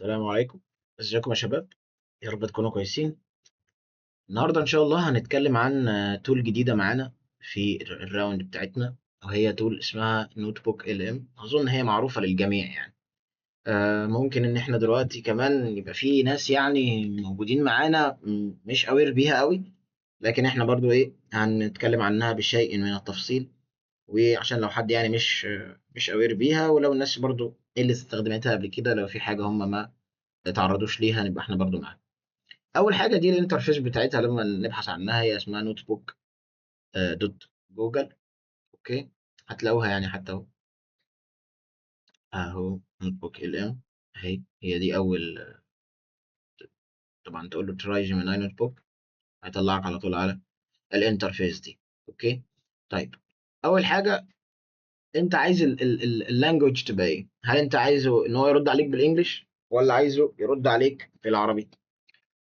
السلام عليكم. ازيكم يا شباب؟ يا رب تكونوا كويسين. النهارده ان شاء الله هنتكلم عن تول جديده معانا في الراوند بتاعتنا، وهي تول اسمها نوت بوك ال ام. اظن هي معروفه للجميع يعني. ممكن ان احنا دلوقتي كمان يبقى في ناس يعني موجودين معانا مش اوير بيها قوي، لكن احنا برضو ايه هنتكلم عنها بشيء من التفصيل، وعشان لو حد يعني مش اوير بيها، ولو الناس برضو اللي استخدمتها قبل كده لو في حاجه هم ما تعرضوش ليها نبقى احنا برضو معاهم. اول حاجه دي الانترفيس بتاعتها لما نبحث عنها هي اسمها نوت بوك دوت جوجل. اوكي، هتلاقوها يعني حتى اهو نوت بوك ال ام اهي. هي دي اول، طبعا تقول له تراي جيميناي نوت بوك هيطلعك على طول على الانترفيس دي. اوكي، طيب اول حاجه انت عايز اللانجوج تبقى ايه؟ هل انت عايزه ان هو يرد عليك بالانجلش ولا عايزه يرد عليك بالعربي؟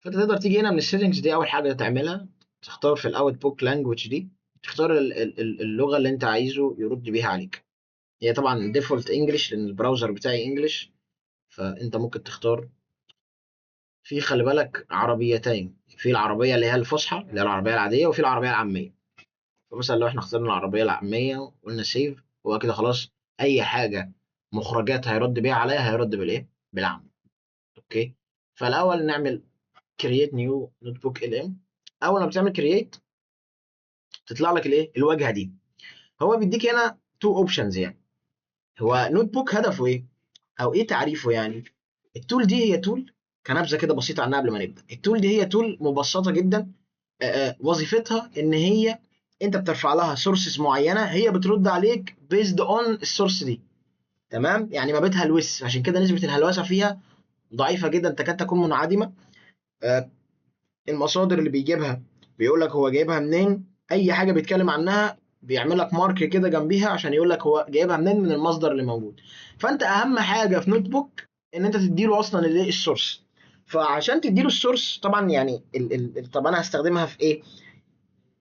فانت تقدر تيجي هنا من السيتنجز دي، اول حاجه تعملها تختار في الاوت بوك لانجوج دي، تختار اللغه اللي انت عايزه يرد بيها عليك. هي طبعا ديفولت انجلش لان البراوزر بتاعي انجلش، فانت ممكن تختار. في خلي بالك عربيتين، في العربيه اللي هي الفصحى اللي هي العربيه العاديه، وفي العربيه العاميه. فمثلا لو احنا اخترنا العربيه العاميه وقلنا سيف، هو كده خلاص اي حاجه مخرجات هيرد بيها عليها هيرد بالايه؟ بالعام. اوكي، فالاول نعمل كرييت نيو نوت بوك ال ام. اول ما بتعمل كرييت تطلع لك الايه؟ الواجهه دي. هو بيديك هنا تو اوبشنز يعني. هو نوت بوك هدفه ايه او ايه تعريفه يعني؟ التول دي هي تول، كنبذه كده بسيطه عنها قبل ما نبدا. التول دي هي تول مبسطه جدا. وظيفتها ان هي انت بترفع لها سورسز معينه، هي بترد عليك بيزد اون السورس دي. تمام، يعني ما بتهلوس، عشان كده نسبه الهلوسه فيها ضعيفه جدا تكاد تكون منعدمه. آه، المصادر اللي بيجيبها بيقول لك هو جايبها منين، اي حاجه بيتكلم عنها بيعمل لك مارك كده جنبيها عشان يقول لك هو جايبها منين من المصدر اللي موجود. فانت اهم حاجه في نوت بوك ان انت تديله اصلا الايه؟ السورس. فعشان تديله السورس طبعا يعني طب انا هستخدمها في ايه؟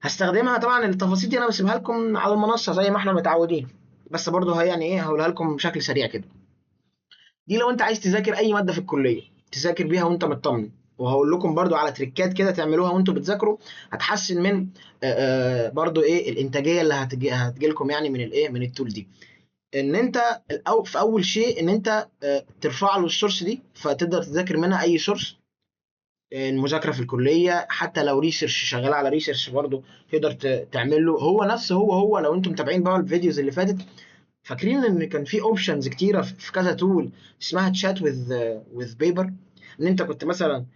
هستخدمها طبعا التفاصيل دي انا بسيبها لكم على المنصه زي ما احنا متعودين، بس برضه هي يعني ايه هقولها لكم بشكل سريع كده. دي لو انت عايز تذاكر اي ماده في الكليه تذاكر بيها وانت مطمن، وهقول لكم برضو على تريكات كده تعملوها وانتوا بتذاكروا هتحسن من برضو ايه الانتاجيه اللي هتجي لكم يعني من الايه؟ من التول دي. ان انت في اول شيء ان انت ترفع له السورس دي فتقدر تذاكر منها اي سورس. المذاكره في الكليه حتى لو ريسيرش شغال على ريسيرش برضو تقدر تعمل له هو نفسه. هو لو انتم متابعين بقى الفيديوز اللي فاتت فاكرين ان كان في اوبشنز كتيره في كذا تول اسمها تشات وذ بيبر. ان انت كنت مثلا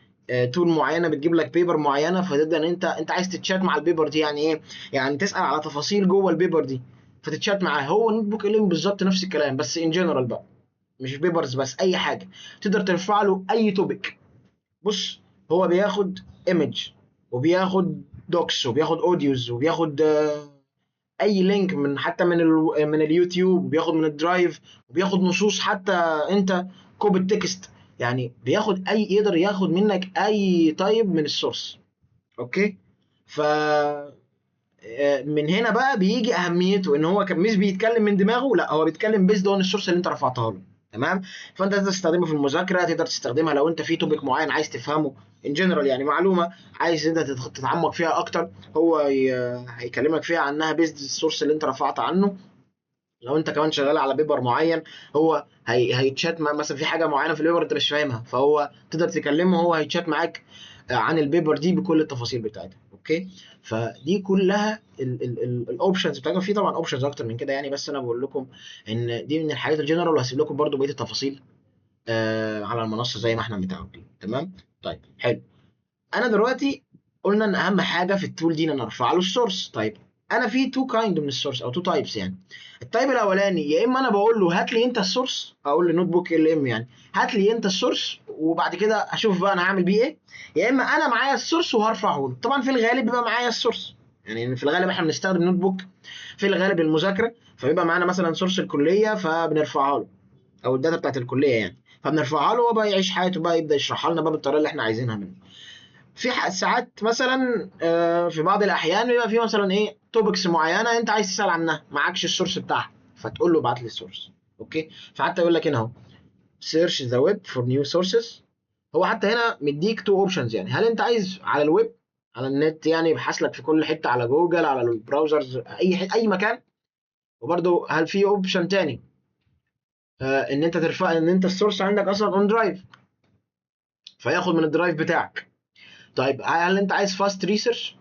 تول معينه بتجيب لك بيبر معينه، فتبدا ان انت عايز تتشات مع البيبر دي. يعني ايه؟ يعني تسال على تفاصيل جوه البيبر دي فتتشات معاه. هو نوت بوك ال بالظبط نفس الكلام بس ان جنرال بقى، مش بيبرز بس، اي حاجه تقدر ترفع له اي توبيك. بص، هو بياخد ايمج وبياخد دوكس وبياخد اوديوز وبياخد اي لينك من حتى من اليوتيوب، وبياخد من الدرايف، وبياخد نصوص حتى انت كوبي تكست. يعني بياخد اي، يقدر ياخد منك اي تايب من السورس. اوكي، ف من هنا بقى بيجي اهميته ان هو كان مش بيتكلم من دماغه، لا هو بيتكلم بيزد اون السورس اللي انت رفعتها له. تمام، فانت تقدر تستخدمه في المذاكره، تقدر تستخدمها لو انت في توبيك معين عايز تفهمه ان جنرال، يعني معلومه عايز انت تتعمق فيها اكتر، هو هيكلمك فيها عنها بيزد السورس اللي انت رفعت عنه. لو انت كمان شغال على بيبر معين هو هيتشات مثلا في حاجه معينه في البيبر انت مش فاهمها، فهو تقدر تكلمه هو هيتشات معاك عن البيبر دي بكل التفاصيل بتاعتها. اوكي، فدي كلها الاوبشنز بتاعتها. في طبعا اوبشنز اكتر من كده يعني، بس انا بقول لكم ان دي من الحاجات الجنرال، وهسيب لكم برضو بقيه التفاصيل على المنصه زي ما احنا متعودين. تمام، طيب حلو. انا دلوقتي قلنا ان اهم حاجه في التول دي ان انا ارفع له السورس. طيب انا في تو كايند من السورس او تو تايبس يعني. التايب الاولاني يا اما انا بقول له هات لي انت السورس، اقول لنوت بوك ال ام يعني هات لي انت السورس وبعد كده اشوف بقى انا هعمل بيه ايه. يا اما انا معايا السورس وهرفعه له. طبعا في الغالب بيبقى معايا السورس، يعني في الغالب احنا بنستخدم نوت بوك في الغالب المذاكره، فبيبقى معانا مثلا سورس الكليه فبنرفعها له، او الداتا بتاعت الكليه يعني، فبنرفعها له وبقى يعيش حياته بقى، يبدا يشرحها لنا بقى بالطريقه اللي احنا عايزينها منه. في ساعات مثلا في بعض الاحيان بيبقى في مثلا ايه توبكس معينه انت عايز تسال عنها معكش السورس بتاعها، فتقول له ابعت لي السورس. اوكي، فحتى يقول لك هنا اهو search the web for new sources. هو حتى هنا مديك تو اوبشنز، يعني هل انت عايز على الويب، على النت، يعني يبحث لك في كل حته، على جوجل، على البراوزرز، اي مكان. وبرده هل في اوبشن تاني ان انت ترفع، ان انت السورس عندك اصلا اون درايف فياخد من الدرايف بتاعك. طيب هل انت عايز فاست ريسيرش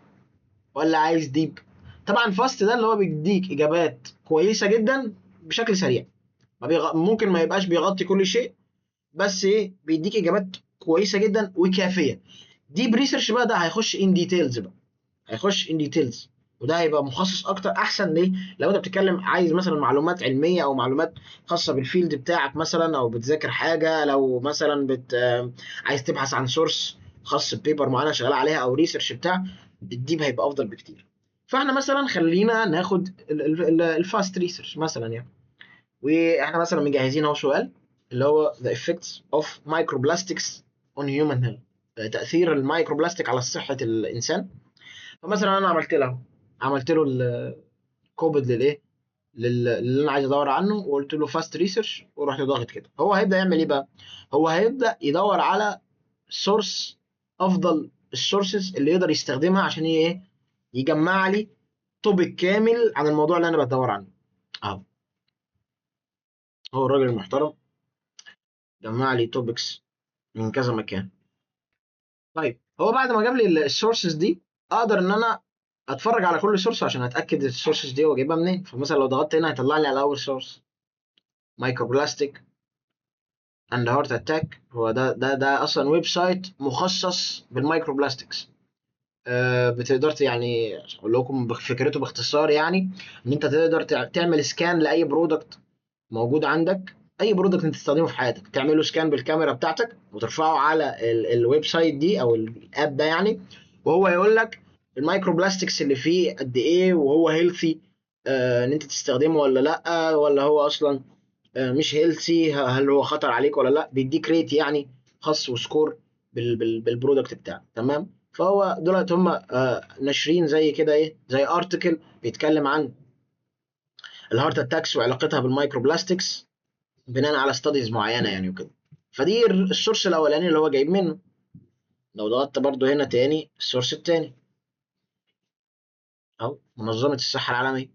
ولا عايز ديب؟ طبعا فاست ده اللي هو بيديك اجابات كويسه جدا بشكل سريع، ممكن ما يبقاش بيغطي كل شيء، بس ايه، بيديك اجابات كويسه جدا وكافيه. ديب ريسيرش بقى ده هيخش ان ديتيلز بقى، هيخش ان ديتيلز، وده هيبقى مخصص اكتر، احسن ليه؟ لو انت بتتكلم عايز مثلا معلومات علميه او معلومات خاصه بالفيلد بتاعك مثلا، او بتذاكر حاجه، لو مثلا عايز تبحث عن سورس خاص ببيبر معينه شغال عليها او ريسيرش بتاع، الديب هيبقى افضل بكتير. فاحنا مثلا خلينا ناخد الفاست ريسيرش مثلا يعني. واحنا مثلا مجهزين اهو سؤال اللي هو the effects of microplastics on human health، تأثير الميكروبلاستيك على صحة الإنسان. فمثلا أنا عملت له الكوبد للإيه، اللي أنا عايز أدور عنه، وقلت له فاست ريسيرش، ورحت ضاغط كده. هو هيبدأ يعمل إيه بقى؟ هو هيبدأ يدور على سورس، أفضل السورسز اللي يقدر يستخدمها عشان إيه، يجمع لي توبيك كامل عن الموضوع اللي أنا بدور عنه. أهو، هو الراجل المحترم جمع لي توبكس من كذا مكان. طيب هو بعد ما جاب لي السورسز دي، اقدر ان انا اتفرج على كل سورس عشان اتاكد السورسز دي هو جايبها منين. فمثلا لو ضغطت هنا هيطلع لي على اول سورس مايكروبلاستيك اند هارت اتاك. هو ده اصلا ويب سايت مخصص بالمايكروبلاستكس. بتقدر يعني اقول لكم فكرته باختصار، يعني ان انت تقدر تعمل سكان لاي برودكت موجود عندك، اي برودكت انت تستخدمه في حياتك، تعمله سكان بالكاميرا بتاعتك وترفعه على الويب سايت دي او الاب ده يعني، وهو يقول لك المايكرو بلاستكس اللي فيه قد ايه، وهو هيلثي ان انت تستخدمه ولا لا، ولا هو اصلا مش هيلثي، هل هو خطر عليك ولا لا. بيديك ريت يعني خاص وسكور بالبرودكت بتاعك. تمام. فهو دلوقتي هم ناشرين زي كده ايه، زي ارتكل بيتكلم عن الهارت اتاكس وعلاقتها بالمايكرو بلاستكس بناء على ستاديز معينه يعني وكده. فدي السورس الاولاني اللي هو جايب منه. لو ضغطت برضو هنا تاني، السورس التاني اهو منظمه الصحه العالميه،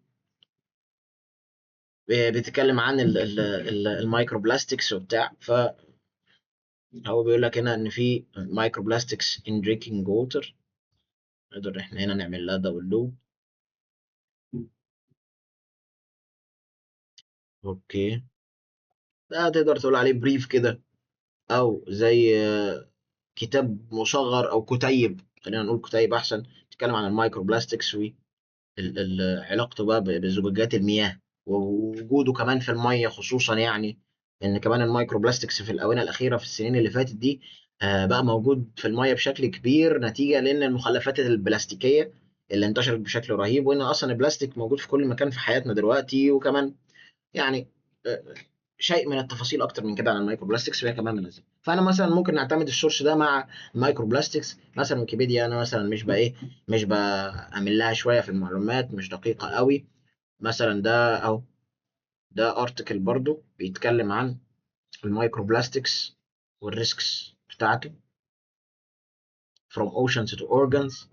بتتكلم عن المايكرو بلاستكس وبتاع. فهو بيقول لك هنا ان في مايكرو بلاستكس ان درينكينج ووتر. نقدر احنا هنا نعمل لها داونلود. اوكي، ده تقدر تقول عليه بريف كده، او زي كتاب مصغر او كتيب، خلينا نقول كتيب احسن، بيتكلم عن المايكرو بلاستكس علاقته بقى بزجاجات المياه، ووجوده كمان في الميه خصوصا، يعني ان كمان المايكرو بلاستكس في الاونه الاخيره في السنين اللي فاتت دي بقى موجود في الميه بشكل كبير، نتيجه لان المخلفات البلاستيكيه اللي انتشرت بشكل رهيب، وان اصلا البلاستيك موجود في كل مكان في حياتنا دلوقتي. وكمان يعني آه، شيء من التفاصيل اكتر من كده عن المايكرو بلاستكس، وهي كمان منزله. فانا مثلا ممكن نعتمد السورس ده مع المايكرو بلاستكس. مثلا ويكيبيديا انا مثلا مش بقى ايه، مش بعمل لها شويه في المعلومات، مش دقيقه قوي. مثلا ده او ده ارتكل برضو بيتكلم عن المايكرو بلاستكس والريسكس بتاعته from oceans to organs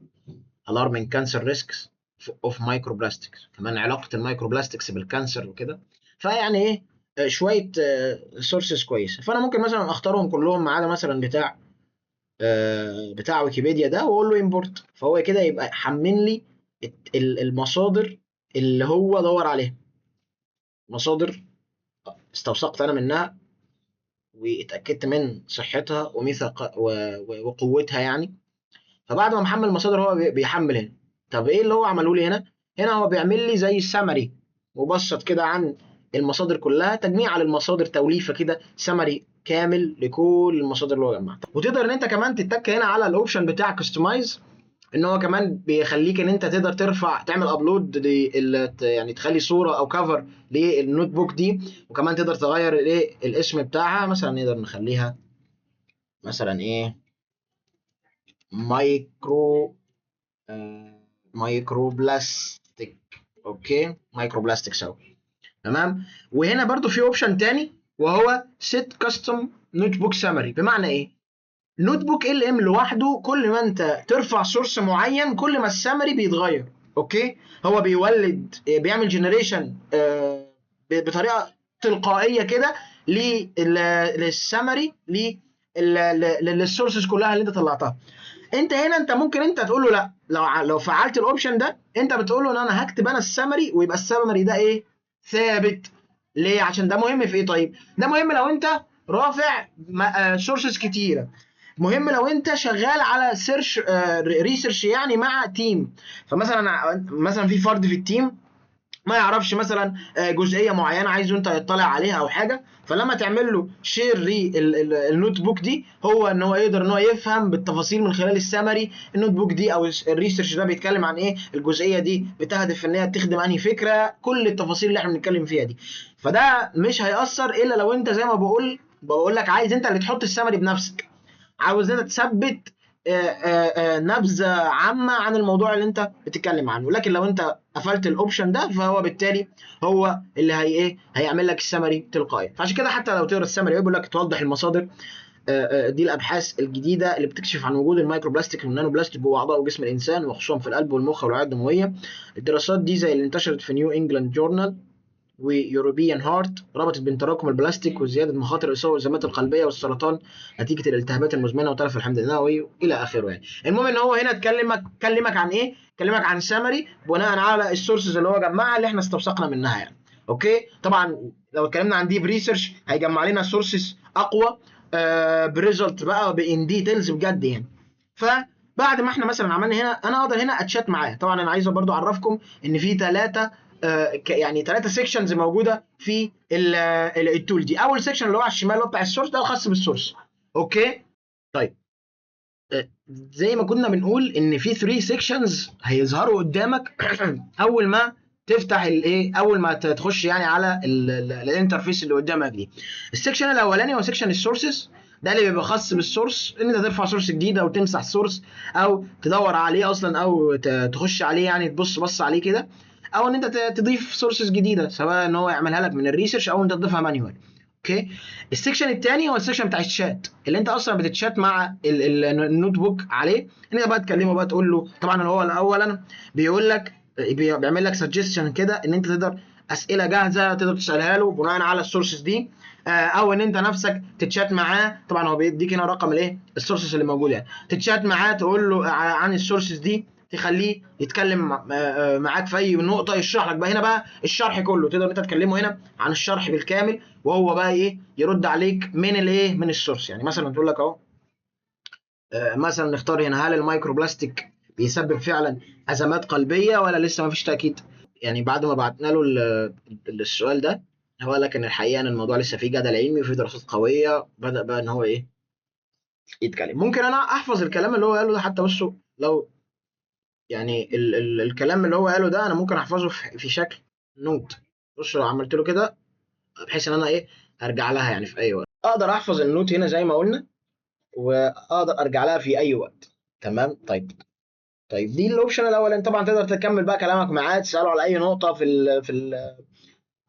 alarming cancer risks of microplastics. كمان علاقة المايكروبلاستكس بالكانسر وكده. فيعني ايه، شوية سورسز كويسة. فانا ممكن مثلا اختارهم كلهم ما عدا مثلا بتاع ويكيبيديا ده، واقول له امبورت. فهو كده يبقى حمل لي المصادر اللي هو دور عليها، مصادر استوثقت انا منها واتاكدت من صحتها وقوتها يعني. فبعد ما محمل المصادر هو بيحمل هنا. طب ايه اللي هو عمله لي هنا؟ هنا هو بيعمل لي زي سمري مبسط كده عن المصادر كلها، تجميع على المصادر، توليفه كده، سمري كامل لكل المصادر اللي هو جمعها. وتقدر ان انت كمان تتك هنا على الاوبشن بتاع كستمايز، ان هو كمان بيخليك ان انت تقدر ترفع، تعمل ابلود يعني تخلي صوره او كفر للنوت بوك دي. وكمان تقدر تغير الايه، الاسم بتاعها. مثلا نقدر نخليها مثلا ايه، مايكرو مايكرو بلاستيك. اوكي، مايكرو بلاستيك سوا. تمام. وهنا برضو في اوبشن تاني وهو set custom notebook summary. بمعنى ايه؟ نوت بوك ال ام لوحده كل ما انت ترفع سورس معين كل ما السمري بيتغير. اوكي، هو بيولد بيعمل جنريشن بطريقه تلقائيه كده للسمري للسورسز كلها اللي انت طلعتها. انت هنا انت ممكن انت تقول له لا، لو فعلت الاوبشن ده انت بتقول له ان انا هكتب انا السمري ويبقى السمري ده ايه؟ ثابت. ليه؟ عشان ده مهم في ايه؟ طيب ده مهم لو انت رافع سورسز كتيره، مهم لو انت شغال على سيرش ريسيرش يعني مع تيم. فمثلا في فرد في التيم ما يعرفش مثلا جزئيه معينه عايزه انت يطلع عليها او حاجه، فلما تعمل له شير النوت بوك دي هو ان هو يقدر ان هو يفهم بالتفاصيل من خلال السمري النوت بوك دي او الريسيرش ده بيتكلم عن ايه، الجزئيه دي بتهدف ان هي تخدم انهي فكره، كل التفاصيل اللي احنا بنتكلم فيها دي. فده مش هيأثر الا لو انت زي ما بقول لك عايز انت اللي تحط السمري بنفسك، عاوز انت تثبت نبذه عامه عن الموضوع اللي انت بتتكلم عنه. لكن لو انت قفلت الاوبشن ده فهو بالتالي هو اللي هي ايه، هيعمل لك السمري تلقائي. فعشان كده حتى لو تقرا السمري بيقول لك توضح المصادر، دي الابحاث الجديده اللي بتكشف عن وجود الميكرو بلاستيك والنانو بلاستيك جوه اعضاء جسم الانسان وخصوصا في القلب والمخ والاوعيه الدمويه. الدراسات دي زي اللي انتشرت في نيو انجلاند جورنال ويوروبيان هارت ربطت بين تراكم البلاستيك وزياده مخاطر الاصابه بالازمات القلبيه والسرطان نتيجه الالتهابات المزمنه وتلف الحمض النووي الى اخره. يعني المهم ان هو هنا اتكلمك عن ايه؟ اتكلمك عن سامري بناء على السورسز اللي هو جمعها اللي احنا استوثقنا منها يعني. اوكي، طبعا لو اتكلمنا عن ديب ريسيرش هيجمع لنا سورسز اقوى بريزلت بقى بان ديتيلز بجد يعني. فبعد ما احنا مثلا عملنا هنا انا اقدر هنا اتشات معاه. طبعا انا عايز برضو اعرفكم ان في ثلاثه يعني ثلاثه سيكشنز موجوده في التول دي. اول سيكشن اللي هو على الشمال اللي هو بتاع السورس ده الخاص بالسورس. اوكي طيب، زي ما كنا بنقول ان في 3 سيكشنز هيظهروا قدامك اول ما تفتح الايه، اول ما تخش يعني على الانترفيس اللي قدامك دي. السيكشن الاولاني هو سيكشن السورسز، ده اللي بيبقى خاص بالسورس، ان انت ترفع سورس جديد او تمسح سورس او تدور عليه اصلا او تخش عليه يعني تبص عليه كده، او ان انت تضيف سورسز جديده سواء ان هو يعملها لك من الريسيرش او انت تضيفها مانيوال. اوكي، السكشن الثاني هو السكشن بتاع الشات اللي انت اصلا بتتشات مع النوت بوك عليه، ان انت بقى تكلمه بقى تقول له. طبعا هو اولا بيقول لك بيعمل لك سجستشن كده ان انت تقدر اسئله جاهزه تقدر تسالها له بناء على السورسز دي، او ان انت نفسك تتشات معاه. طبعا هو بيديك هنا رقم الايه السورسز اللي موجوده يعني، تتشات معاه تقول له عن السورسز دي، تخليه يتكلم معاك في اي نقطه يشرح لك بقى. هنا بقى الشرح كله تقدر انت تكلمه هنا عن الشرح بالكامل وهو بقى ايه يرد عليك من الايه من السورس. يعني مثلا تقول لك اهو مثلا نختار هنا هل المايكرو بلاستيك بيسبب فعلا ازمات قلبيه ولا لسه ما فيش تاكيد. يعني بعد ما بعتنا له السؤال ده هو قال لك ان الحقيقه ان الموضوع لسه فيه جدل علمي وفيه دراسات قويه، بدا بقى ان هو ايه يتكلم. ممكن انا احفظ الكلام اللي هو قاله ده حتى. بصوا لو يعني ال الكلام اللي هو قاله ده انا ممكن احفظه في شكل نوت. بص لو عملت له كده بحيث ان انا ايه ارجع لها يعني في اي وقت، اقدر احفظ النوت هنا زي ما قلنا واقدر ارجع لها في اي وقت. تمام طيب دي الاوبشن الاول. انت طبعا تقدر تكمل بقى كلامك معاه تساله على اي نقطه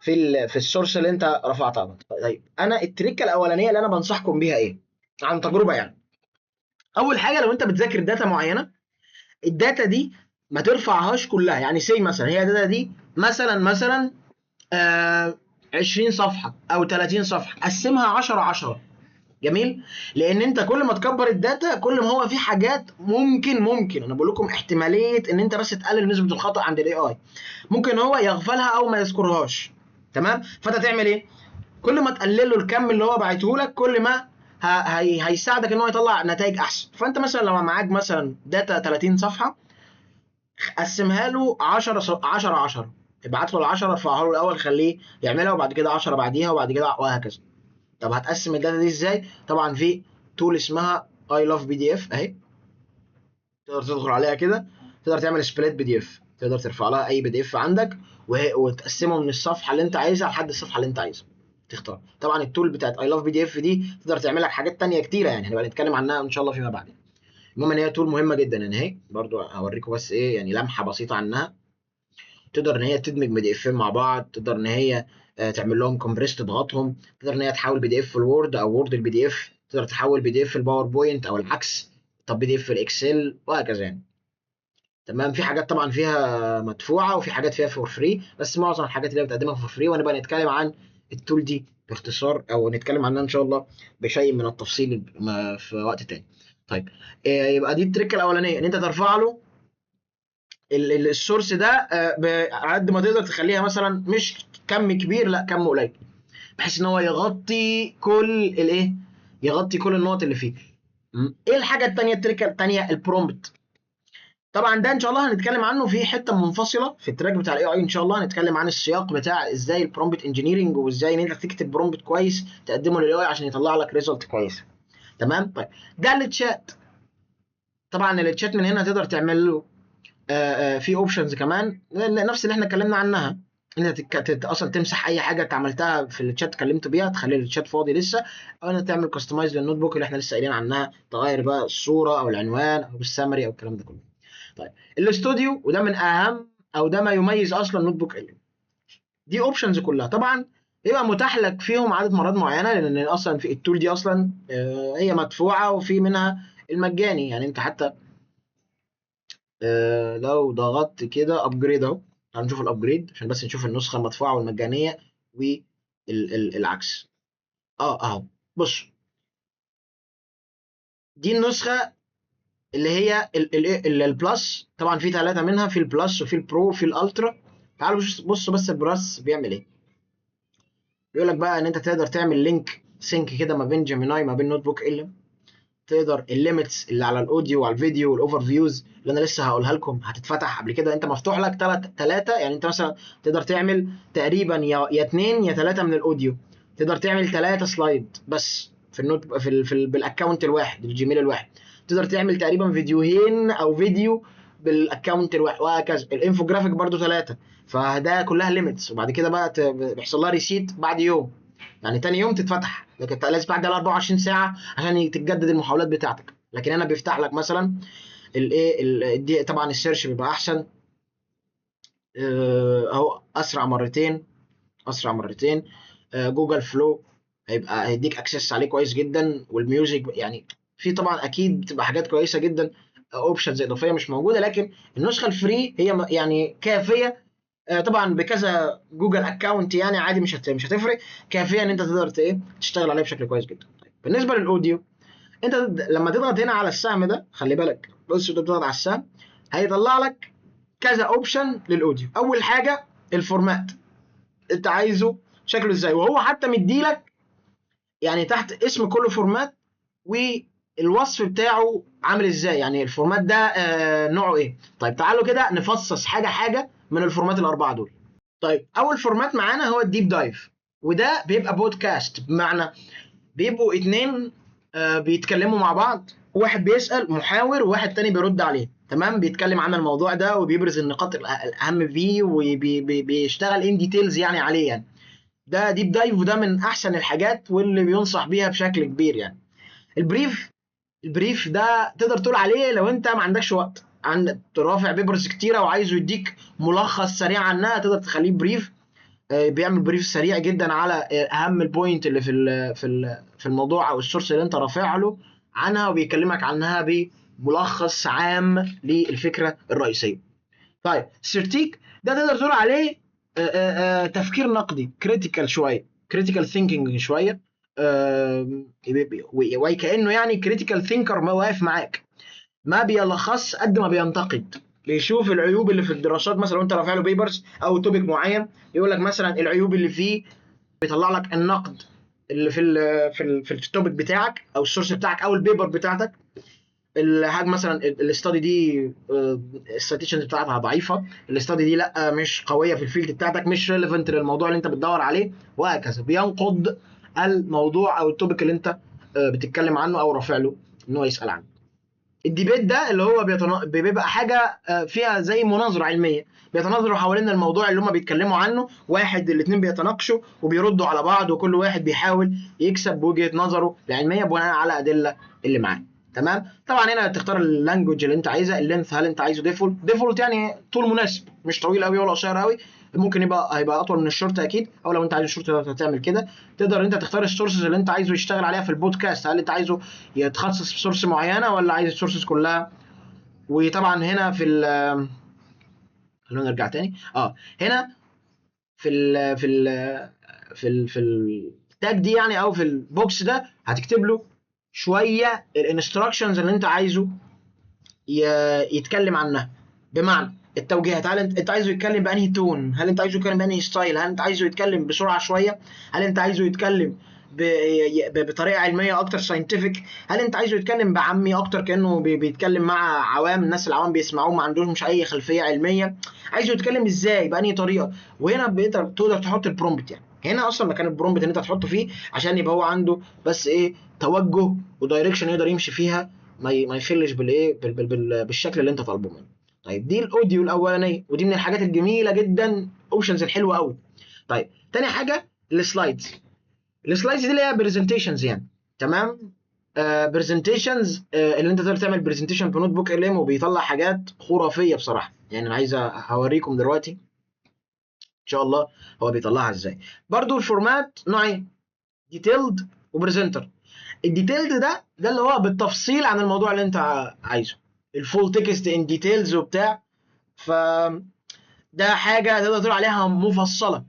في السورس اللي انت رفعتها. طيب انا التريكه الاولانيه اللي انا بنصحكم بيها ايه عن تجربه يعني. اول حاجه لو انت بتذاكر داتا معينه، الداتا دي ما ترفعهاش كلها. يعني سي مثلا هي الداتا دي مثلا 20 صفحه او 30 صفحه، قسمها 10 جميل. لان انت كل ما تكبر الداتا كل ما هو في حاجات ممكن انا بقول لكم احتماليه ان انت بس تقلل نسبه الخطا عند الاي اي، ممكن هو يغفلها او ما يذكرهاش. تمام، فانت تعمل ايه؟ كل ما تقلل له الكم اللي هو باعته لك كل ما هيساعدك ان هو يطلع نتائج احسن. فانت مثلا لو معاك مثلا داتا 30 صفحه قسمها له 10 ابعت له ال 10 ارفعها له الاول خليه يعملها وبعد كده 10 بعديها وبعد كده وهكذا. طب هتقسم الداتا دي ازاي؟ طبعا في تول اسمها اي لاف بي دي اف اهي، تقدر تدخل عليها كده تقدر تعمل سبليت بي دي اف، تقدر ترفع لها اي بي دي اف عندك وتقسمه من الصفحه اللي انت عايزها لحد الصفحه اللي انت عايزها تختار. طبعا التول بتاعت اي لاف بي دي اف دي تقدر تعمل لك حاجات تانية كتيره يعني هنبقى نتكلم عنها ان شاء الله فيما بعد. المهم ان هي تول مهمه جدا يعني اهي برضو هوريكم بس ايه يعني لمحه بسيطه عنها. تقدر ان هي تدمج بي دي اف مع بعض، تقدر ان هي تعمل لهم كومبريس، تضغطهم، تقدر ان هي تحول بي دي اف الوورد او وورد البي دي اف، تقدر تحول بي دي اف الباوربوينت او العكس، طب بي دي اف الاكسل وهكذا يعني. تمام. في حاجات طبعا فيها مدفوعه وفي حاجات فيها فور فري، بس معظم الحاجات اللي هي بتقدمها فور فري، ونبقى نتكلم عن التول دي باختصار او نتكلم عنها ان شاء الله بشيء من التفصيل في وقت تاني. طيب يبقى دي التريك الاولانيه، ان انت ترفع له السورس ده على قد ما تقدر تخليها مثلا مش كم كبير، لا كم قليل، بحيث ان هو يغطي كل الايه، يغطي كل النقط اللي فيه. ايه الحاجه الثانيه، التركه الثانيه؟ البرومبت. طبعا ده ان شاء الله هنتكلم عنه في حته منفصله في التراك بتاع الاي اي ان شاء الله، هنتكلم عن السياق بتاع ازاي البرومبت انجينيرنج، وازاي ان انت تكتب برومبت كويس تقدمه للاي اي عشان يطلع لك ريزلت كويس. تمام. طيب ده التشات. طبعا التشات من هنا تقدر تعمل له في اوبشنز كمان نفس اللي احنا اتكلمنا عنها، ان انت اصلا تمسح اي حاجه انت عملتها في الشات اتكلمت بيها، تخلي الشات فاضي لسه، او انت تعمل كاستمايز للنوت بوك اللي احنا لسه قايلين عنها، تغير بقى الصوره او العنوان او السمري او الكلام ده كله. طيب الاستوديو، وده من اهم او ده ما يميز اصلا نوت بوك ال، دي اوبشنز كلها طبعا يبقى متاح لك فيهم عدد مرات معينه، لان اصلا في التول دي اصلا هي مدفوعه، وفي منها المجاني. يعني انت حتى لو ضغطت كده ابجريد اهو، تعال نشوف الابجريد عشان بس نشوف النسخه المدفوعه والمجانيه والعكس. اهو بص، دي النسخه اللي هي البلس، طبعا في ثلاثه منها، في البلس وفي البرو وفي الالترا. تعالوا بصوا بس البلس بيعمل ايه. بيقول لك بقى ان انت تقدر تعمل لينك سينك كده ما بين جيميناي ما بين نوت بوك ال، تقدر الليميتس اللي على الاوديو وعلى الفيديو والاوفر فيوز اللي انا لسه هقولها لكم هتتفتح قبل كده، انت مفتوح لك ثلاثه، يعني انت مثلا تقدر تعمل تقريبا يا اثنين يا ثلاثه من الاوديو، تقدر تعمل ثلاثه سلايد بس في النوت بالاكونت الواحد الجيميل الواحد، تقدر تعمل تقريبا فيديوهين او فيديو بالاكونت الواحد، وهكذا. الانفوجرافيك برضو ثلاثه، فده كلها ليميتس، وبعد كده بقى بيحصل لها ريسيت بعد يوم، يعني تاني يوم تتفتح، لكن لازم بعد 24 ساعه عشان تتجدد المحاولات بتاعتك. لكن انا بيفتح لك مثلا الايه دي، طبعا السيرش بيبقى احسن اهو، اسرع مرتين، اسرع مرتين. جوجل فلو هيديك اكسس عليه كويس جدا، والميوزك يعني في طبعا اكيد بتبقى حاجات كويسه جدا، اوبشنز اضافيه مش موجوده، لكن النسخه الفري هي يعني كافيه. طبعا بكذا جوجل اكونت يعني عادي، مش هتفرق، كافيه ان انت تقدر ايه تشتغل عليه بشكل كويس جدا. طيب بالنسبه للاوديو، انت لما تضغط هنا على السهم ده، خلي بالك بص، انت بتضغط على السهم هيطلع لك كذا اوبشن للاوديو. اول حاجه الفورمات، انت عايزه شكله ازاي، وهو حتى مديلك يعني تحت اسم كل فورمات والوصف بتاعه عامل ازاي، يعني الفورمات ده نوعه ايه. طيب تعالوا كده نفصص حاجه حاجه من الفورمات الاربعه دول. طيب اول فورمات معانا هو الديب دايف، وده بيبقى بودكاست، بمعنى بيبقوا اتنين بيتكلموا مع بعض، واحد بيسأل محاور وواحد تاني بيرد عليه، تمام، بيتكلم عن الموضوع ده وبيبرز النقاط الاهم فيه وبيشتغل ان ديتيلز يعني عليه يعني. ده ديب دايف، وده من احسن الحاجات واللي بينصح بيها بشكل كبير يعني. البريف، البريف ده تقدر تقول عليه لو انت ما عندكش وقت، عندك رافع بيبرز كتيره وعايزه يديك ملخص سريع عنها، تقدر تخليه بريف. بيعمل بريف سريع جدا على اهم البوينت اللي في الموضوع او السورس اللي انت رافع له عنها، وبيكلمك عنها بملخص عام للفكره الرئيسيه. طيب سيرتيك ده تقدر تقول عليه تفكير نقدي، كريتيكال شويه، كريتيكال ثينكينج شويه، وكانه يعني كريتيكال ثينكر ما واقف معاك، ما بيلخص قد ما بينتقد، بيشوف العيوب اللي في الدراسات. مثلا لو انت رافع له بيبرز او توبيك معين، يقول لك مثلا العيوب اللي فيه، بيطلع لك النقد اللي في التوبيك بتاعك او السورس بتاعك او البيبر بتاعتك. الحاجه مثلا الاستادي دي السيتيشنز بتاعتها ضعيفه، الاستادي دي لا مش قويه في الفيلد بتاعتك، مش ريليفنت للموضوع اللي انت بتدور عليه، وهكذا. بينقد الموضوع او التوبيك اللي انت بتتكلم عنه او رافع له ان هو يسال عنه. الديبيت ده اللي هو بيبقى حاجه فيها زي مناظره علميه، بيتناظروا حوالين الموضوع اللي هم بيتكلموا عنه، واحد الاثنين بيتناقشوا وبيردوا على بعض، وكل واحد بيحاول يكسب بوجهه نظره العلميه بناء على ادله اللي معاه. تمام. طبعا هنا تختار اللانجوج اللي انت عايزها. اللينث هل انت عايزه ديفولت يعني طول مناسب، مش طويل قوي ولا قصير قوي. ممكن هيبقى اطول من الشورت اكيد، او لو انت عايز الشورت تقدر تعمل كده. تقدر انت تختار السورسز اللي انت عايزه يشتغل عليها في البودكاست، هل انت عايزه يتخصص في سورس معينه ولا عايز السورسز كلها. وطبعا هنا خلونا نرجع تاني. هنا في في التاج دي يعني، او في البوكس ده هتكتب له شويه الانستراكشنز اللي انت عايزه يتكلم عنها. بمعنى التوجيهات، هل انت عايزه يتكلم بانهي تون، هل انت عايزه يتكلم بانهي ستايل، هل انت عايزه يتكلم بسرعه شويه، هل انت عايزه يتكلم بطريقه علميه اكتر ساينتفك، هل انت عايزه يتكلم بعامي اكتر كانه بيتكلم مع عوام، الناس العوام بيسمعوه ما عندهمش اي خلفيه علميه، عايزه يتكلم ازاي بانهي طريقه. وهنا تقدر تحط البرومبت. يعني هنا اصلا مكان البرومبت اللي انت تحطه فيه عشان يبقى هو عنده بس ايه توجه ودايركشن يقدر يمشي فيها، ما يفلش بالايه بالشكل اللي انت طالبه منه. طيب دي الاوديو الاولانيه، ودي من الحاجات الجميله جدا، اوبشنز الحلوه قوي. طيب تاني حاجه السلايدز. السلايدز دي اللي هي برزنتيشنز يعني. تمام. برزنتيشنز اللي انت تقدر تعمل برزنتيشن بنوت بوك ال ام، وبيطلع حاجات خرافيه بصراحه. يعني انا عايز اوريكم دلوقتي ان شاء الله هو بيطلعها ازاي. برضو الفورمات نوعين، ديتيلد وبرزنتر. الديتيلد ده اللي هو بالتفصيل عن الموضوع اللي انت عايزه، الفول تكست ان ديتيلز وبتاع. ف ده حاجه تقدر تقول عليها مفصله.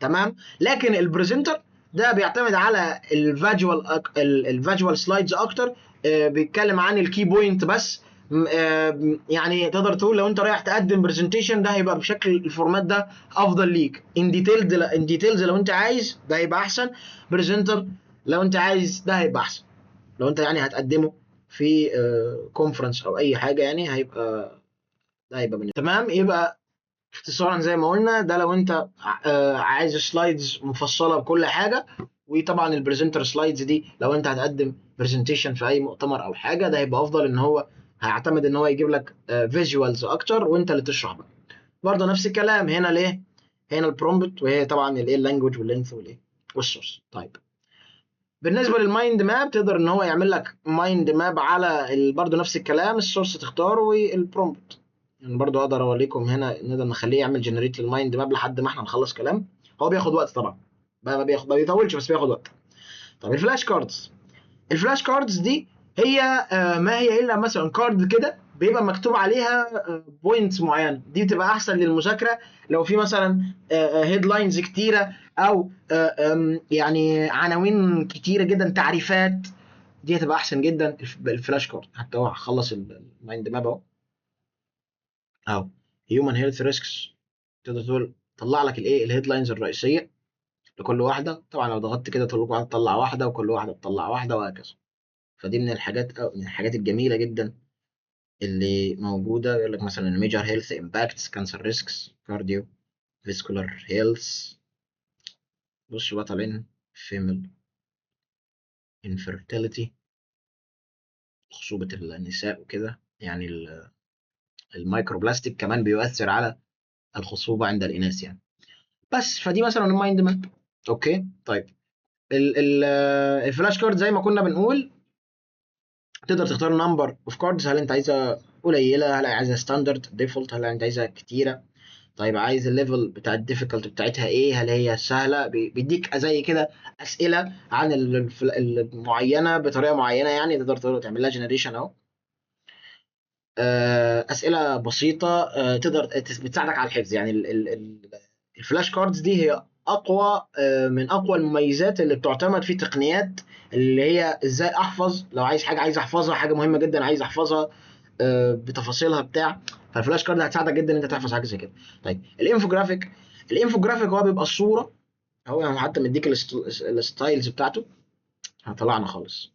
تمام. لكن البرزنتر ده بيعتمد على الفيجوال سلايدز اكتر. بيتكلم عن الكي بوينت بس. يعني تقدر تقول لو انت رايح تقدم برزنتيشن ده هيبقى بشكل الفورمات ده افضل ليك. ان ديتيلز لو انت عايز ده هيبقى احسن. برزنتر لو انت عايز ده هيبقى احسن. لو انت يعني هتقدمه في كونفرنس او اي حاجه يعني ده هيبقى تمام. يبقى اختصارا زي ما قلنا ده لو انت عايز سلايدز مفصله بكل حاجه. وطبعا البرزنتر سلايدز دي لو انت هتقدم برزنتيشن في اي مؤتمر او حاجه ده هيبقى افضل، ان هو هيعتمد ان هو يجيب لك فيجوالز اكتر وانت اللي تشرح بقى. برضه نفس الكلام هنا ليه. هنا البرومبت، وهي طبعا الايه اللانجوج واللينث والايه والسورس. طيب بالنسبه للمايند ماب تقدر ان هو يعمل لك مايند ماب على برضه نفس الكلام، السورس تختاره والبرومبت. يعني برضه اقدر اوريكم هنا نقدر نخليه يعمل جنريت للمايند ماب لحد ما احنا نخلص كلام. هو بياخد وقت طبعا، ما بيطولش بس بياخد وقت. طب الفلاش كاردز. الفلاش كاردز دي هي ما هي الا مثلا كارد كده بيبقى مكتوب عليها بوينتس معينه. دي بتبقى احسن للمذاكره لو في مثلا هيدلاينز كتيره، او يعني عناوين كتيره جدا، تعريفات. دي هتبقى احسن جدا الفلاش كارد. حتى هو هخلص المايند ماب اهو هيومن هيلث ريسكس. تقدر تقول طلع لك الايه الهيدلاينز الرئيسيه لكل واحده. طبعا لو ضغطت كده كل واحده تطلع واحده، وكل واحده تطلع واحده، وهكذا. فدي من الحاجات، أو من الحاجات الجميله جدا اللي موجوده. يقول لك مثلا ميجر هيلث امباكتس، كانسر ريسكس، كارديو فيسكولار هيلث. بص بقى طالعين فيميل انفيرتيليتي، خصوبه النساء وكده. يعني المايكرو بلاستيك كمان بيؤثر على الخصوبه عند الاناث يعني. بس فدي مثلا المايند ماب. اوكي طيب الفلاش كارد زي ما كنا بنقول تقدر تختار نمبر اوف كاردز. هل انت عايزها قليله، هل عايزها ستاندرد ديفولت، هل انت عايزها كتيره. طيب عايز الليفل بتاع الديفيكولت بتاعتها ايه، هل هي سهله. بيديك زي كده اسئله عن المعينه بطريقه معينه. يعني تقدر تعمل لها جنريشن اهو. اسئله بسيطه تقدر بتساعدك على الحفظ. يعني الفلاش كاردز دي هي اقوى من اقوى المميزات اللي بتعتمد في تقنيات اللي هي ازاي احفظ. لو عايز حاجه عايز احفظها، حاجه مهمه جدا عايز احفظها بتفاصيلها بتاع. فالفلاش كارد هتساعدك جدا ان انت تحفظ حاجه زي كده. طيب الانفوجرافيك هو بيبقى الصوره. هو يعني حتى مديك الستايلز بتاعته. طلعنا خالص.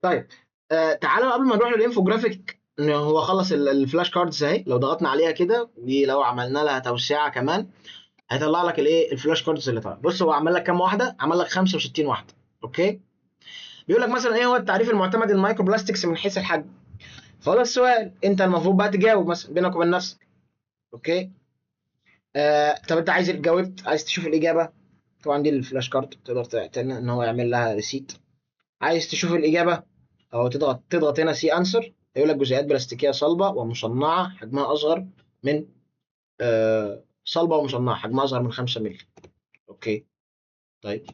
طيب تعالوا قبل ما نروح للانفوجرافيك، ان هو خلص الفلاش كاردز اهي. لو ضغطنا عليها كده ولو عملنا لها توسعه كمان هيطلع لك الايه الفلاش كاردز اللي طالع. بص هو عمل لك كام واحده؟ عمل لك 65 واحده. اوكي. بيقول لك مثلا ايه هو التعريف المعتمد للمايكرو بلاستكس من حيث الحجم. فهو ده السؤال، انت المفروض بقى تجاوب مثلا بينك وبين نفسك. اوكي. طب انت عايز جاوبت، عايز تشوف الاجابه. طبعا دي الفلاش كارد تقدر ان هو يعمل لها ريسيت. عايز تشوف الاجابه او تضغط هنا سي انسر، يقول لك جزيئات بلاستيكيه صلبه ومصنعه حجمها اصغر من صلبه ومصنعه حجمها اصغر من 5 مللي. اوكي. طيب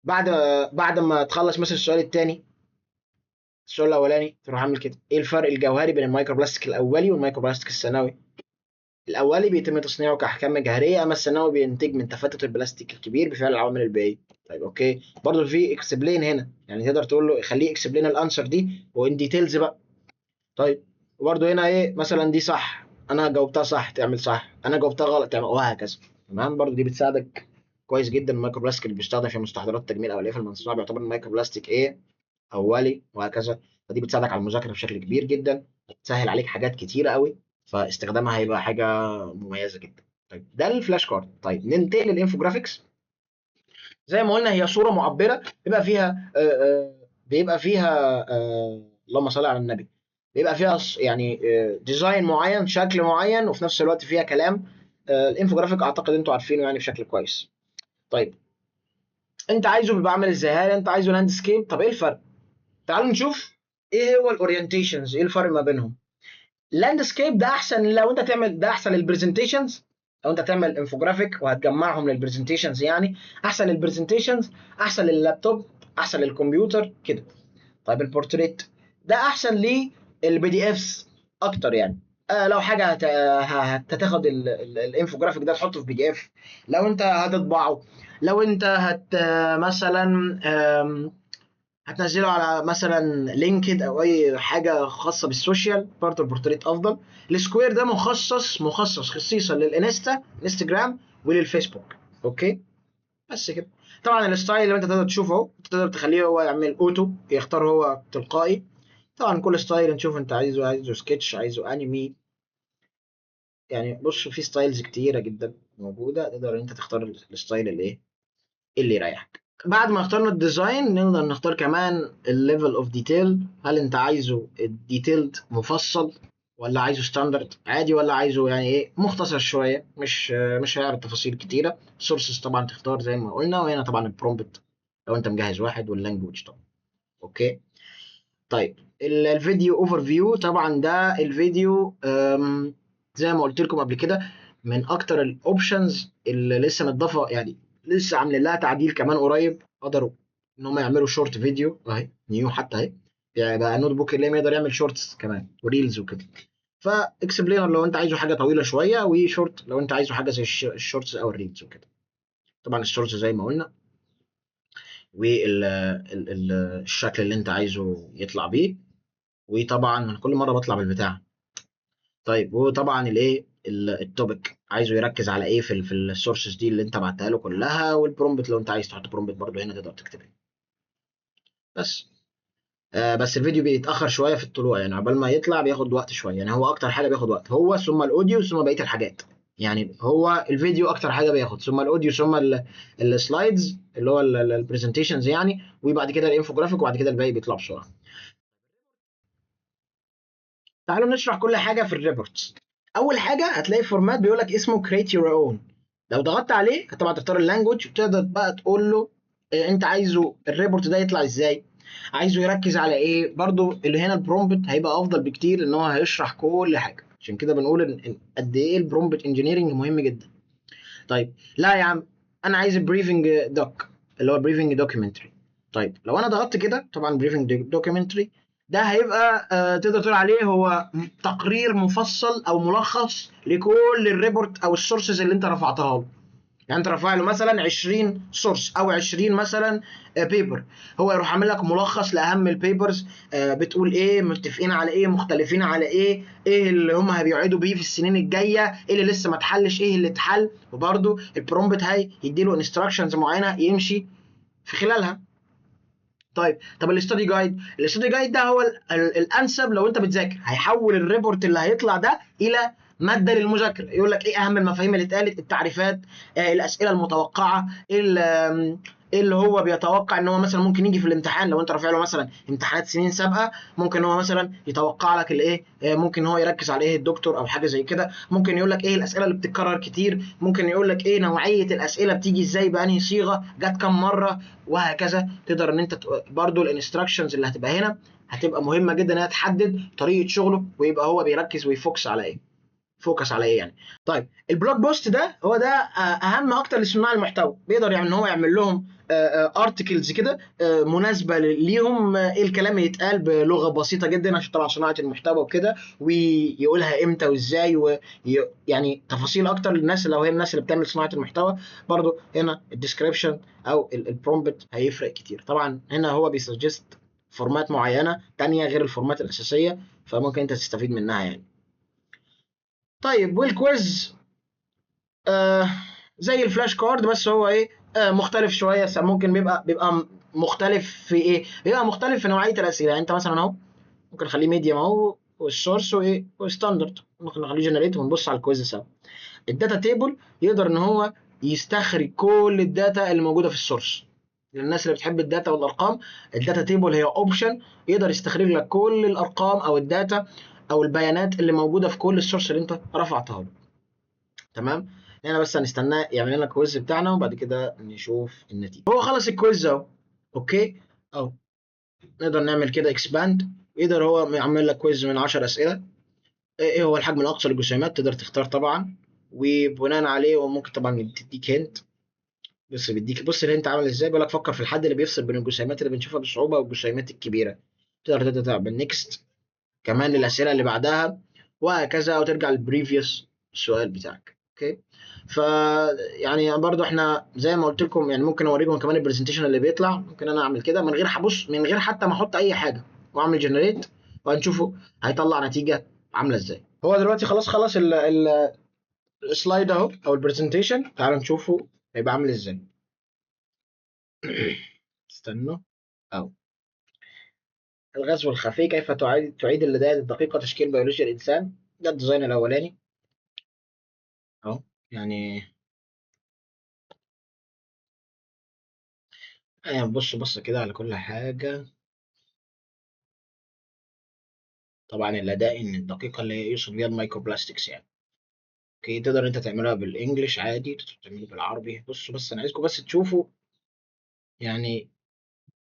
بعد بعد ما تخلص مثلا السؤال الثاني، السؤال الاولاني تروح عامل كده: ايه الفرق الجوهري بين الميكرو بلاستيك الاولي والميكرو بلاستيك الثانوي؟ الاولي بيتم تصنيعه كاحكام جوهريه، اما الثانوي بينتج من تفتت البلاستيك الكبير بفعل العوامل البيئيه. طيب اوكي، برضه في اكسبلين هنا، يعني تقدر تقول له خليه اكسبلين الانسر دي وان ديتيلز بقى. طيب وبرضه هنا ايه، مثلا دي صح انا جاوبتها صح تعمل صح، انا جاوبتها غلط تعمل، وهكذا. تمام، برضه دي بتساعدك كويس جدا. الميكرو بلاستيك اللي بيستخدم في مستحضرات التجميل او الالياف المصنوعه بيعتبر الميكرو بلاستيك ايه، اولي، وهكذا. فدي بتساعدك على المذاكره بشكل كبير جدا، بتسهل عليك حاجات كتيره قوي، فاستخدامها هيبقى حاجه مميزه جدا. طيب ده الفلاش كارد. طيب ننتقل للانفوجرافيكس. زي ما قلنا هي صوره معبره بيبقى فيها اللهم صل على النبي، بيبقى فيها يعني ديزاين معين، شكل معين، وفي نفس الوقت فيها كلام. الانفوجرافيك اعتقد انتوا عارفينه يعني بشكل كويس. طيب انت عايزه بيبقى عامل ازاي؟ هل انت عايزه لاندسكيب؟ طب ايه الفرق؟ تعالوا نشوف ايه هو الاورينتيشنز، ايه الفرق ما بينهم. اللاندسكيب ده احسن لو انت تعمل، ده احسن للبرزنتيشنز، لو انت تعمل انفوجرافيك وهتجمعهم للبرزنتيشنز يعني، احسن للبرزنتيشنز، احسن لللابتوب، احسن للكمبيوتر كده. طيب البورتريت ده احسن للبي دي افس اكتر يعني. لو حاجه هتاخد الانفوجرافيك ده تحطه في بي دي اف، لو انت هتطبعه، لو انت مثلا هتنزله على مثلا لينكد او اي حاجه خاصه بالسوشيال، برضه البورتريت افضل. السكوير ده مخصص خصيصا انستجرام وللفيسبوك. اوكي بس كده. طبعا الستايل اللي انت تقدر تشوفه اهو، انت تقدر تخليه هو يعمل اوتو، يختار هو تلقائي. طبعا كل ستايل نشوف انت عايزه سكتش، عايزه انمي، يعني بص في ستايلز كتيره جدا موجوده، تقدر انت تختار الستايل اللي ايه اللي يريحك. بعد ما اخترنا الديزاين نقدر نختار كمان الليفل اوف ديتيل. هل انت عايزه الديتيلد مفصل، ولا عايزه ستاندرد عادي، ولا عايزه يعني ايه مختصر شويه، مش هيعرض تفاصيل كتيره. سورسز طبعا تختار زي ما قلنا، وهنا طبعا البرومبت لو انت مجهز واحد، واللانجوج طبعا. اوكي. طيب الفيديو اوفر فيو، طبعا ده الفيديو زي ما قلت لكم قبل كده من اكتر الاوبشنز اللي لسه متضافه، يعني لسه عاملين لها تعديل كمان قريب، قدروا ان هم يعملوا شورت فيديو اهي نيو حتى اهي، يعني بقى النوت بوك اللي يقدر يعمل شورتس كمان وريلز وكده. فاكسبلينر لو انت عايزه حاجه طويله شويه، وشورت لو انت عايزه حاجه زي الشورتس او الريلز وكده. طبعا الشورتس زي ما قلنا، والشكل اللي انت عايزه يطلع بيه. وطبعا أنا كل مره بطلع بالبتاع. طيب وطبعا الايه التوبيك عايزه يركز على ايه في السورسز دي اللي انت بعتها له كلها، والبرومبت لو انت عايز تحط برومبت برضه هنا تقدر تكتبها. بس بس الفيديو بيتاخر شويه في الطلوع، يعني عقبال ما يطلع بياخد وقت شويه، يعني هو اكتر حاجه بياخد وقت هو، ثم الاوديو، ثم بقيه الحاجات. يعني هو الفيديو اكتر حاجه بياخد، ثم الاوديو، ثم السلايدز اللي هو البرزنتيشنز يعني، وبعد كده الانفوجرافيك، وبعد كده الباقي بيطلع بسرعه. تعالوا نشرح كل حاجه في الريبورتس. اول حاجه هتلاقي فورمات بيقول لك اسمه create your own. لو ضغطت عليه طبعا تختار اللانجوج، وتقدر بقى تقول له انت عايزه الريبورت ده يطلع ازاي، عايزه يركز على ايه. برضو اللي هنا البرومبت هيبقى افضل بكتير، ان هو هيشرح كل حاجه. عشان كده بنقول ان قد ايه البرومبت انجينيرنج مهم جدا. طيب لا يا عم، انا عايز بريفنج دوك، اللي هو بريفنج دوكيومنتري. طيب لو انا ضغطت كده، طبعا بريفنج دوكيومنتري ده هيبقى تقدر تقول عليه هو تقرير مفصل او ملخص لكل الريبورت او السورسز اللي انت رفعتها له. يعني انت رافع له مثلا 20 سورس او 20 مثلا بيبر، هو يروح عامل لك ملخص لاهم البيبرز، بتقول ايه، متفقين على ايه، مختلفين على ايه، ايه اللي هم هيبيعدوا بيه في السنين الجايه، ايه اللي لسه ما اتحلش، ايه اللي اتحل. وبرده البرومبت هي يديله انستراكشنز معينه يمشي في خلالها. طب الاستادي جايد ده هو الانسب لو انت بتذاكر، هيحول الريبورت اللي هيطلع ده الى ماده للمذاكره. يقول لك ايه اهم المفاهيم اللي اتقالت، التعريفات، الاسئله المتوقعه، ايه اللي هو بيتوقع ان هو مثلا ممكن يجي في الامتحان. لو انت رافع له مثلا امتحانات سنين سابقه، ممكن هو مثلا يتوقع لك الايه، ممكن هو يركز على ايه الدكتور او حاجه زي كده. ممكن يقول لك ايه الاسئله اللي بتتكرر كتير، ممكن يقول لك ايه نوعيه الاسئله بتيجي ازاي، بانهي صيغه، جت كام مره، وهكذا. تقدر ان انت برضو الانستراكشنز اللي هتبقى هنا هتبقى مهمه جدا انها تحدد طريقه شغله، ويبقى هو بيركز ويفوكس على ايه، فوكس على ايه يعني. طيب البلوج بوست ده هو ده اهم اكتر لصناع المحتوى. بيقدر يعني ان هو يعمل لهم ارتكلز كده مناسبه ليهم، ايه الكلام اللي يتقال بلغه بسيطه جدا عشان طبعا صناعه المحتوى وكده، ويقولها امتى وازاي، ويعني تفاصيل اكتر للناس لو هي الناس اللي بتعمل صناعه المحتوى. برضو هنا الديسكريبشن او البرومبت هيفرق كتير. طبعا هنا هو بيسجست فورمات معينه تانية غير الفورمات الاساسيه، فممكن انت تستفيد منها يعني. طيب والكويز آه زي الفلاش كارد، بس هو ايه مختلف شويه. ممكن بيبقى مختلف في ايه، بيبقى مختلف في نوعيه الاسئله. يعني انت مثلا اهو ممكن نخليه ميديوم اهو، والسورس وايه وستاندرد، ممكن نخليه جنريت ونبص على الكويز سوا. الداتا تيبل يقدر ان هو يستخرج كل الداتا اللي موجوده في السورس. للناس اللي بتحب الداتا والارقام، الداتا تيبل هي اوبشن يقدر يستخرج لك كل الارقام او الداتا او البيانات اللي موجوده في كل السورس اللي انت رفعتها له. تمام. هنا بس هنستناه يعمل لنا الكويز بتاعنا وبعد كده نشوف النتيجه. هو خلص الكويز اهو. اوكي اهو. نقدر نعمل كده اكسباند، يقدر هو يعمل لك كويز من 10 اسئله. ايه هو الحجم الاقصى للجسيمات، تقدر تختار طبعا، وبناء عليه وممكن طبعا تديك هنت. بس بيديك، بص الهنت عامل ازاي، بيقول لك فكر في الحد اللي بيفصل بين الجسيمات اللي بنشوفها بصعوبه والجسيمات الكبيره. تقدر تبدا بالنكست كمان للاسئله اللي بعدها، وهكذا، وترجع للبريفيوس السؤال بتاعك. اوكي. ف يعني برضو احنا زي ما قلت لكم، يعني ممكن اوريكم كمان البرزنتيشن اللي بيطلع. ممكن انا اعمل كده من غير حبص، من غير حتى ما احط اي حاجه، واعمل جنريت، وهنشوفه هيطلع نتيجه عامله ازاي. هو دلوقتي خلص السلايد اهو او البرزنتيشن. تعالوا نشوفه هيبقى عامل ازاي. استنوا اهو. الغزو الخفي، كيف تعيد البداية الدقيقة تشكيل بيولوجيا الإنسان. ده الديزاين الأولاني أهو. يعني بص كده على كل حاجة. طبعا اللدائن الدقيقة اللي هي يقصد بيها المايكرو بلاستكس يعني. اوكي، تقدر انت تعملها بالانجلش عادي، تقدر تعملها بالعربي. بصوا بس انا عايزكم بس تشوفوا يعني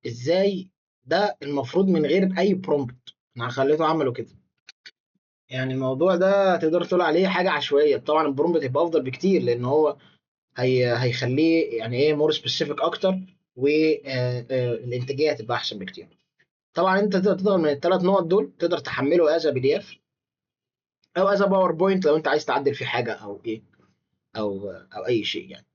ازاي ده المفروض من غير اي برومبت. انا خليته عمله كده. يعني الموضوع ده تقدر تقول عليه حاجة عشوائية. طبعا البرومبت يبقى افضل بكتير، لان هو هيخليه يعني ايه مور سبيسيفيك اكتر، والانتاجيه هتبقى احسن بكتير. طبعا انت تقدر من الثلاث نقط دول تقدر تحمله از بي دي اف او از باوربوينت لو انت عايز تعدل فيه حاجه او ايه، او اي شيء يعني.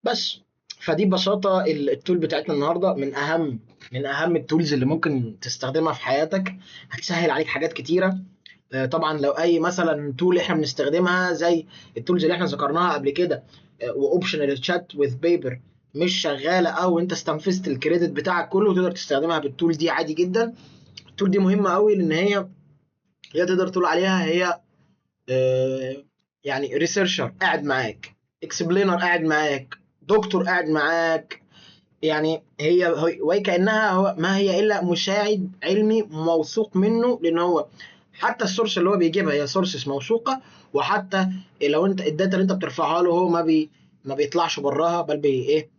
بس فدي ببساطه التول بتاعتنا النهارده من اهم التولز اللي ممكن تستخدمها في حياتك. هتسهل عليك حاجات كتيره. طبعا لو اي مثلا تول احنا بنستخدمها زي التولز اللي احنا ذكرناها قبل كده، واوبشنال تشات وذ بيبر مش شغاله، او انت استنفذت الكريدت بتاعك كله، تقدر تستخدمها بالتول دي عادي جدا. التول دي مهمه قوي لان هي تقدر تقول عليها هي يعني ريسيرشر قاعد معاك، اكسبلينر قاعد معاك، دكتور قاعد معاك. يعني وهي كانها هو ما هي الا مساعد علمي موثوق منه، لان هو حتى السورس اللي هو بيجيبها هي سورسز موثوقه. وحتى لو انت الداتا اللي انت بترفعها له هو ما بيطلعش براها، بل ايه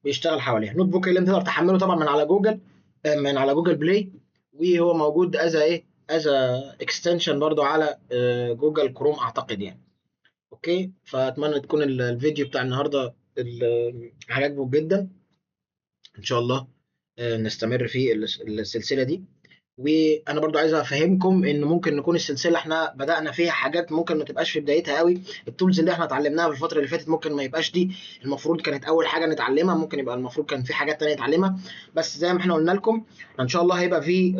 بيشتغل حواليها. نوت بوك اللي انت تقدر تحمله طبعا من على جوجل، من على جوجل بلاي، وهو موجود از ايه از اكستنشن برضو على جوجل كروم اعتقد يعني. اوكي، فاتمنى تكون الفيديو بتاع النهارده عجبكم جدا. ان شاء الله نستمر في السلسله دي. وانا برضو عايز افهمكم ان ممكن نكون السلسله احنا بدانا فيها حاجات ممكن ما تبقاش في بدايتها قوي. التولز اللي احنا اتعلمناها في الفتره اللي فاتت ممكن ما يبقاش دي المفروض كانت اول حاجه نتعلمها، ممكن يبقى المفروض كان في حاجات تانية نتعلمها. بس زي ما احنا قلنا لكم ان شاء الله هيبقى في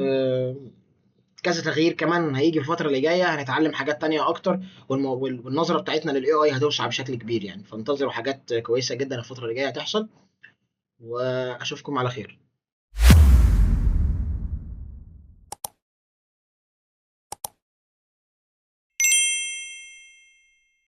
كذا تغيير كمان هيجي في الفتره اللي جايه. هنتعلم حاجات تانية اكتر، والنظره بتاعتنا للاي اي هتوسع بشكل كبير يعني. فانتظروا حاجات كويسه جدا الفتره اللي جايه هتحصل، واشوفكم على خير.